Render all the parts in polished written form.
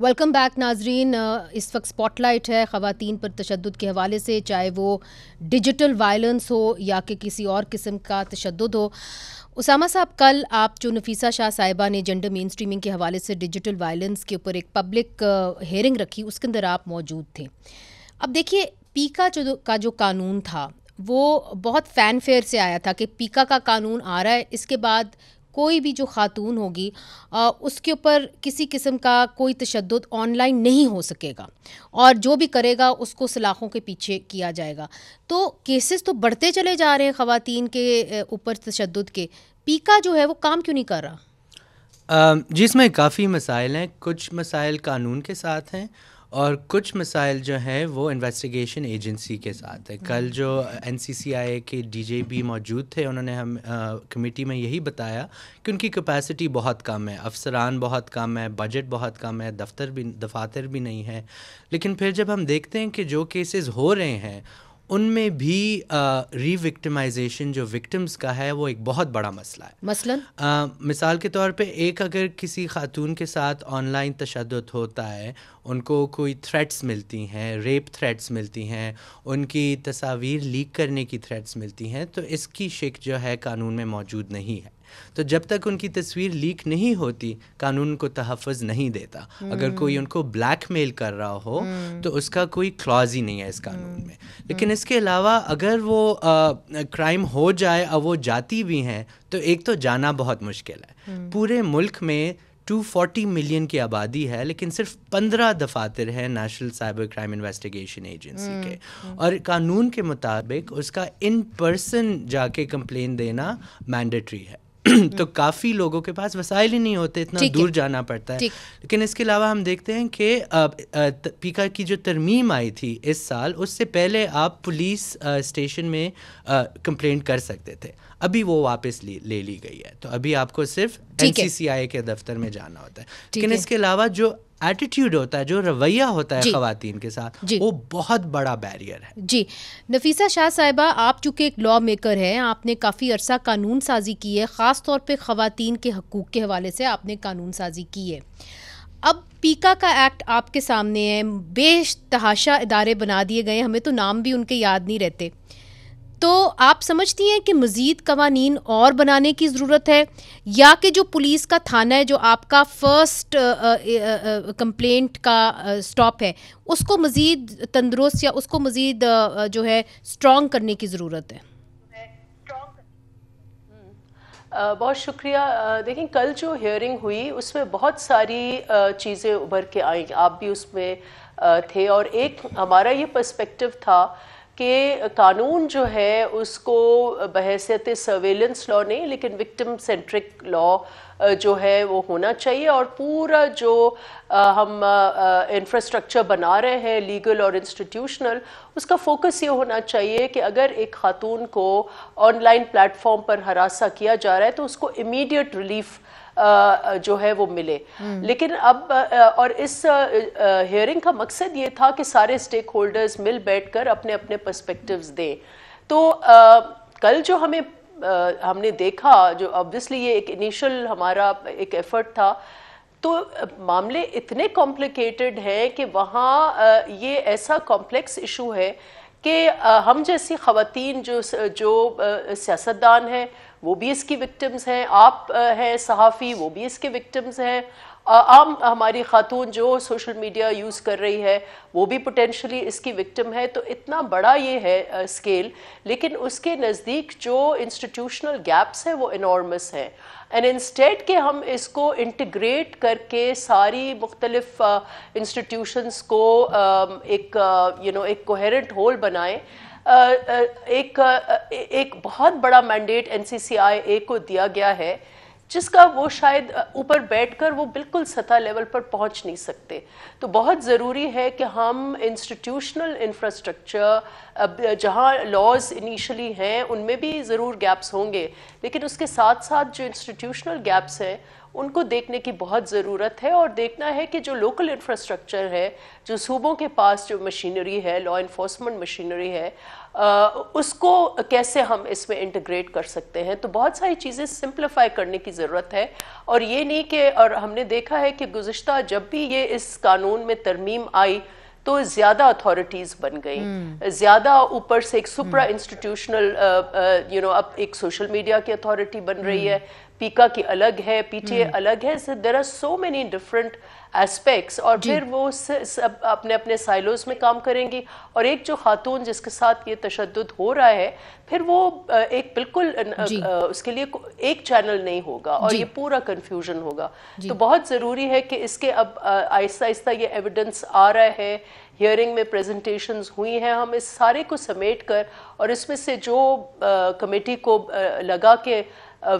Welcome back ناظرین. اس وقت spot light ہے خواتین پر تشدد کے حوالے سے، چاہے وہ ڈیجیٹل وائلنس ہو یا کہ کسی اور قسم کا تشدد ہو. اسامہ صاحب، کل آپ جو نفیسہ شاہ صاحبہ نے جنڈر مین اسٹریمنگ کے حوالے سے ڈیجیٹل وائلنس کے اوپر ایک پبلک ہیئرنگ رکھی، اس کے اندر آپ موجود تھے. اب دیکھیے، پیکا کا جو قانون تھا وہ بہت فین فیئر سے آیا تھا کہ پیکا کا قانون آ رہا ہے، اس کے بعد کوئی بھی جو خاتون ہوگی اس کے اوپر کسی قسم کا کوئی تشدد آن لائن نہیں ہو سکے گا، اور جو بھی کرے گا اس کو سلاخوں کے پیچھے کیا جائے گا. تو کیسز تو بڑھتے چلے جا رہے ہیں خواتین کے اوپر تشدد کے. پیکا جو ہے وہ کام کیوں نہیں کر رہا؟ جی، اس میں کافی مسائل ہیں. کچھ مسائل قانون کے ساتھ ہیں اور کچھ مسائل جو ہیں وہ انویسٹیگیشن ایجنسی کے ساتھ ہے. کل جو NCCI کے DJ بھی موجود تھے، انہوں نے ہم کمیٹی میں یہی بتایا کہ ان کی کیپیسٹی بہت کم ہے، افسران بہت کم ہے، بجٹ بہت کم ہے، دفاتر بھی نہیں ہے. لیکن پھر جب ہم دیکھتے ہیں کہ جو کیسز ہو رہے ہیں ان میں بھی ری وکٹمائزیشن جو وکٹمز کا ہے وہ ایک بہت بڑا مسئلہ ہے. مثال کے طور پہ اگر کسی خاتون کے ساتھ آن لائن تشدد ہوتا ہے، ان کو کوئی تھریٹس ملتی ہیں، ریپ تھریٹس ملتی ہیں، ان کی تصاویر لیک کرنے کی تھریٹس ملتی ہیں، تو اس کی شک جو ہے قانون میں موجود نہیں ہے. تو جب تک ان کی تصویر لیک نہیں ہوتی، قانون کو تحفظ نہیں دیتا. اگر کوئی ان کو بلیک میل کر رہا ہو تو اس کا کوئی کلاز ہی نہیں ہے اس قانون میں. لیکن اس کے علاوہ اگر وہ کرائم ہو جائے اور وہ جاتی بھی ہیں تو ایک تو جانا بہت مشکل ہے. پورے ملک میں 240 ملین کی آبادی ہے، لیکن صرف 15 دفاتر ہیں national cyber crime investigation agency کے، اور قانون کے مطابق اس کا ان پرسن جا کے کمپلین دینا مینڈیٹری ہے. تو کافی لوگوں کے پاس وسائل ہی نہیں ہوتے، اتنا دور جانا پڑتا ہے. لیکن اس کے علاوہ ہم دیکھتے ہیں کہ پیکا کی جو ترمیم آئی تھی اس سال، اس سے پہلے آپ پولیس اسٹیشن میں کمپلینٹ کر سکتے تھے. ابھی وہ واپس لے لی گئی ہے، تو ابھی آپ کو صرف NCCI کے دفتر میں جانا ہوتا ہے. لیکن اس کے علاوہ جو ایٹیٹیوڈ ہوتا ہے، جو رویہ ہوتا ہے خواتین کے ساتھ، وہ بہت بڑا بیریئر ہے. جی نفیسہ شاہ صاحبہ، آپ چونکہ ایک لا میکر ہیں، آپ نے کافی عرصہ قانون سازی کی ہے، خاص طور پہ خواتین کے حقوق کے حوالے سے آپ نے قانون سازی کی ہے. اب پیکا کا ایکٹ آپ کے سامنے ہے، بے تحاشا ادارے بنا دیے گئے، ہمیں تو نام بھی ان کے یاد نہیں رہتے. تو آپ سمجھتی ہیں کہ مزید قوانین اور بنانے کی ضرورت ہے، یا کہ جو پولیس کا تھانہ ہے، جو آپ کا فرسٹ کمپلینٹ کا سٹاپ ہے، اس کو مزید تندرست یا اس کو مزید جو ہے اسٹرانگ کرنے کی ضرورت ہے؟ بہت شکریہ. دیکھیں، کل جو ہیئرنگ ہوئی اس میں بہت ساری چیزیں ابھر کے آئیں، آپ بھی اس میں تھے، اور ایک ہمارا یہ پرسپیکٹو تھا کہ قانون جو ہے اس کو بحیثیت سرویلنس لا نہیں، لیکن وکٹم سینٹرک لا جو ہے وہ ہونا چاہیے. اور پورا جو ہم انفراسٹرکچر بنا رہے ہیں لیگل اور انسٹیٹیوشنل، اس کا فوکس یہ ہونا چاہیے کہ اگر ایک خاتون کو آن لائن پلیٹ فارم پر ہراساں کیا جا رہا ہے تو اس کو امیڈیٹ ریلیف جو ہے وہ ملے. لیکن اب اور اس ہیئرنگ کا مقصد یہ تھا کہ سارے اسٹیک ہولڈرز مل بیٹھ کر اپنے اپنے پرسپیکٹیوز دیں. تو کل جو ہم نے دیکھا، جو obviously یہ ایک انیشل ہمارا ایک ایفرٹ تھا، تو معاملے اتنے کمپلیکیٹڈ ہیں کہ وہاں یہ ایسا کمپلیکس ایشو ہے کہ ہم جیسی خواتین جو سیاستدان ہیں وہ بھی اس کی وکٹمز ہیں، آپ ہیں صحافی وہ بھی اس کے وکٹمز ہیں، عام ہماری خاتون جو سوشل میڈیا یوز کر رہی ہے وہ بھی پوٹینشلی اس کی وکٹم ہے. تو اتنا بڑا یہ ہے اسکیل، لیکن اس کے نزدیک جو انسٹیٹیوشنل گیپس ہیں وہ انارمس ہیں. اینڈ انسٹیڈ کہ ہم اس کو انٹیگریٹ کر کے ساری مختلف انسٹیٹیوشنس کو ایک ایک کوہیرنٹ ہول بنائیں. ایک بہت بڑا مینڈیٹ NCCI کو دیا گیا ہے، جس کا وہ شاید اوپر بیٹھ کر وہ بالکل سطح لیول پر پہنچ نہیں سکتے. تو بہت ضروری ہے کہ ہم انسٹیٹیوشنل انفراسٹرکچر جہاں لاز انیشلی ہیں ان میں بھی ضرور گیپس ہوں گے، لیکن اس کے ساتھ ساتھ جو انسٹیٹیوشنل گیپس ہیں ان کو دیکھنے کی بہت ضرورت ہے، اور دیکھنا ہے کہ جو لوکل انفراسٹرکچر ہے، جو صوبوں کے پاس جو مشینری ہے، لا انفورسمنٹ مشینری ہے، اس کو کیسے ہم اس میں انٹیگریٹ کر سکتے ہیں. تو بہت ساری چیزیں سمپلیفائی کرنے کی ضرورت ہے، اور یہ نہیں کہ، اور ہم نے دیکھا ہے کہ گزشتہ جب بھی یہ اس قانون میں ترمیم آئی تو زیادہ اتھارٹیز بن گئیں، زیادہ اوپر سے ایک سپرا انسٹیٹیوشنل اب ایک سوشل میڈیا کی اتھارٹی بن رہی ہے، پیکا کی الگ ہے، پی ٹی اے الگ ہے. There are so many different aspects, اور پھر وہ سب اپنے اپنے سائلوز میں کام کریں گی، اور ایک جو خاتون جس کے ساتھ یہ تشدد ہو رہا ہے پھر وہ ایک بالکل اس کے لیے ایک چینل نہیں ہوگا، اور یہ پورا کنفیوژن ہوگا. تو بہت ضروری ہے کہ اس کے اب آہستہ آہستہ یہ ایویڈنس آ رہا ہے، ہیئرنگ میں پریزنٹیشنز ہوئی ہیں، ہم اس سارے کو سمیٹ کر، اور اس میں سے جو کمیٹی کو لگا کہ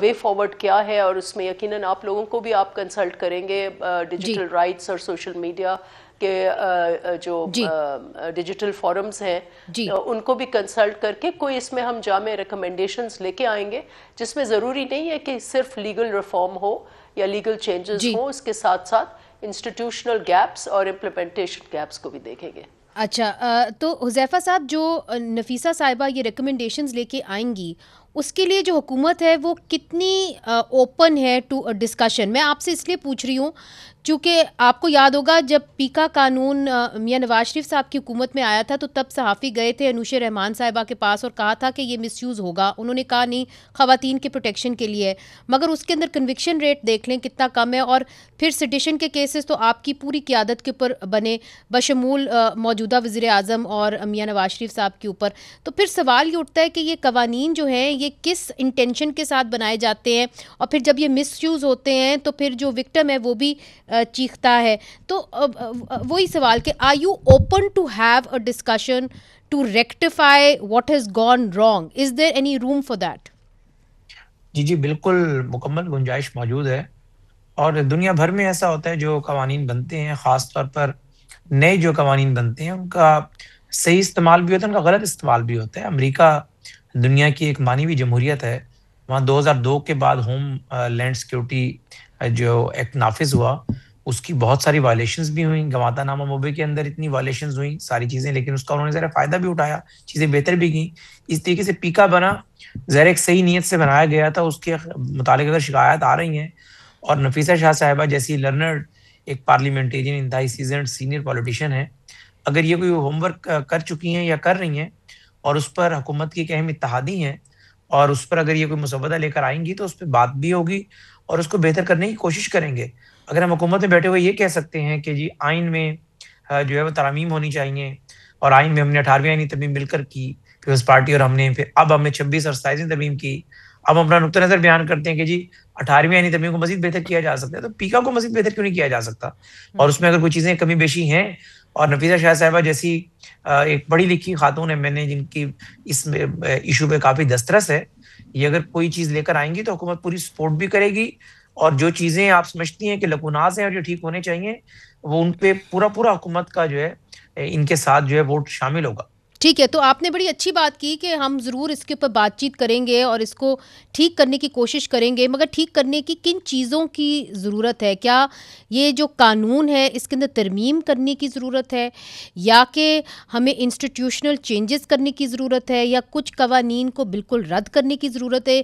وے فارورڈ کیا ہے، اور اس میں یقیناً آپ لوگوں کو بھی آپ کنسلٹ کریں گے، ڈیجیٹل رائٹس اور سوشل میڈیا کے جو ڈیجیٹل فورمز ہیں ان کو بھی کنسلٹ کر کے کوئی اس میں ہم جامع ریکمنڈیشنز لے کے آئیں گے، جس میں ضروری نہیں ہے کہ صرف لیگل ریفارم ہو یا لیگل چینجز ہوں، اس کے ساتھ ساتھ انسٹیٹیوشنل گیپس اور امپلیمنٹیشن گیپس کو بھی دیکھیں گے. اچھا، تو حذیفہ صاحب، جو نفیسہ صاحبہ یہ ریکمنڈیشنز لے کے آئیں گی، اس کے لیے جو حکومت ہے وہ کتنی اوپن ہے ٹو ڈسکشن؟ میں آپ سے اس لیے پوچھ رہی ہوں چونکہ آپ کو یاد ہوگا جب پیکا قانون میاں نواز شریف صاحب کی حکومت میں آیا تھا تو تب صحافی گئے تھے انوش رحمان صاحبہ کے پاس اور کہا تھا کہ یہ مس یوز ہوگا. انہوں نے کہا نہیں، خواتین کے پروٹیکشن کے لیے، مگر اس کے اندر کنوکشن ریٹ دیکھ لیں کتنا کم ہے. اور پھر سیڈیشن کے کیسز تو آپ کی پوری قیادت کے اوپر بنے، بشمول موجودہ وزیر اعظم اور میاں نواز شریف صاحب کے اوپر. تو پھر سوال یہ اٹھتا ہے کہ یہ قوانین جو ہیں یہ کس انٹینشن کے ساتھ بنائے جاتے ہیں، اور پھر جب یہ مس یوز ہوتے ہیں تو پھر جو وکٹم ہے وہ بھی چیختا ہے. تو وہی سوال کہ are you open to have a discussion to rectify what has gone wrong? Is there any room for that? جی بالکل مکمل گنجائش موجود ہے، اور دنیا بھر میں ایسا ہوتا ہے جو قوانین بنتے ہیں، خاص طور پر نئے جو قوانین بنتے ہیں ان کا صحیح استعمال بھی ہوتا ہے، ان کا غلط استعمال بھی ہوتا ہے. امریکہ دنیا کی ایک مانی ہوئی جمہوریت ہے، وہاں 2002 کے بعد ہوم لینڈ سیکورٹی جو ایکٹ نافذ ہوا اس کی بہت ساری وائلیشنز بھی ہوئیں. گواتا نامہ موبے کے اندر اتنی وائلیشنز ہوئیں ساری چیزیں، لیکن اس کا انہوں نے ذرا فائدہ بھی اٹھایا، چیزیں بہتر بھی کی. اس طریقے سے پیکا بنا، ظاہر ایک صحیح نیت سے بنایا گیا تھا. اس کے متعلق اگر شکایات آ رہی ہیں، اور نفیسہ شاہ صاحبہ جیسی لرنرڈ ایک پارلیمنٹیرین، انتہائی سیزنڈ سینئر پولیٹیشین ہے، اگر یہ کوئی ہوم ورک کر چکی ہیں یا کر رہی ہیں اور اس پر حکومت کی ایک اہم اتحادی ہیں، اور اس پر اگر یہ کوئی مسودہ لے کر آئیں گی تو اس پہ بات بھی ہوگی اور اس کو بہتر کرنے کی کوشش کریں گے. اگر ہم حکومت میں بیٹھے ہوئے یہ کہہ سکتے ہیں کہ جی آئین میں جو ہے وہ ترامیم ہونی چاہیے، اور آئین میں ہم نے 18ویں آئینی ترمیم مل کر کی، پیپلز پارٹی اور ہم نے، پھر اب ہم نے 26 اور 27ویں ترمیم کی، اب ہم اپنا نقطہ نظر بیان کرتے ہیں کہ جی 18ویں آئینی ترمیم کو مزید بہتر کیا جا سکتا ہے، تو پیکا کو مزید بہتر کیوں نہیں کیا جا سکتا؟ اور اس میں اگر کوئی چیزیں کمی بیشی ہیں، اور نفیسہ شاہ صاحبہ جیسی ایک پڑھی لکھی خاتون ہے، میں نے جن کی اس ایشو پہ کافی دسترس ہے، یہ اگر کوئی چیز لے کر آئیں گی تو حکومت پوری سپورٹ بھی کرے گی، اور جو چیزیں آپ سمجھتی ہیں کہ لکوناز ہیں اور جو ٹھیک ہونے چاہیے وہ ان پہ پورا حکومت کا جو ہے ان کے ساتھ جو ہے ووٹ شامل ہوگا. ٹھیک ہے، تو آپ نے بڑی اچھی بات کی کہ ہم ضرور اس کے اوپر بات چیت کریں گے اور اس کو ٹھیک کرنے کی کوشش کریں گے، مگر ٹھیک کرنے کی کن چیزوں کی ضرورت ہے؟ کیا یہ جو قانون ہے اس کے اندر ترمیم کرنے کی ضرورت ہے، یا کہ ہمیں انسٹیٹیوشنل چینجز کرنے کی ضرورت ہے، یا کچھ قوانین کو بالکل رد کرنے کی ضرورت ہے،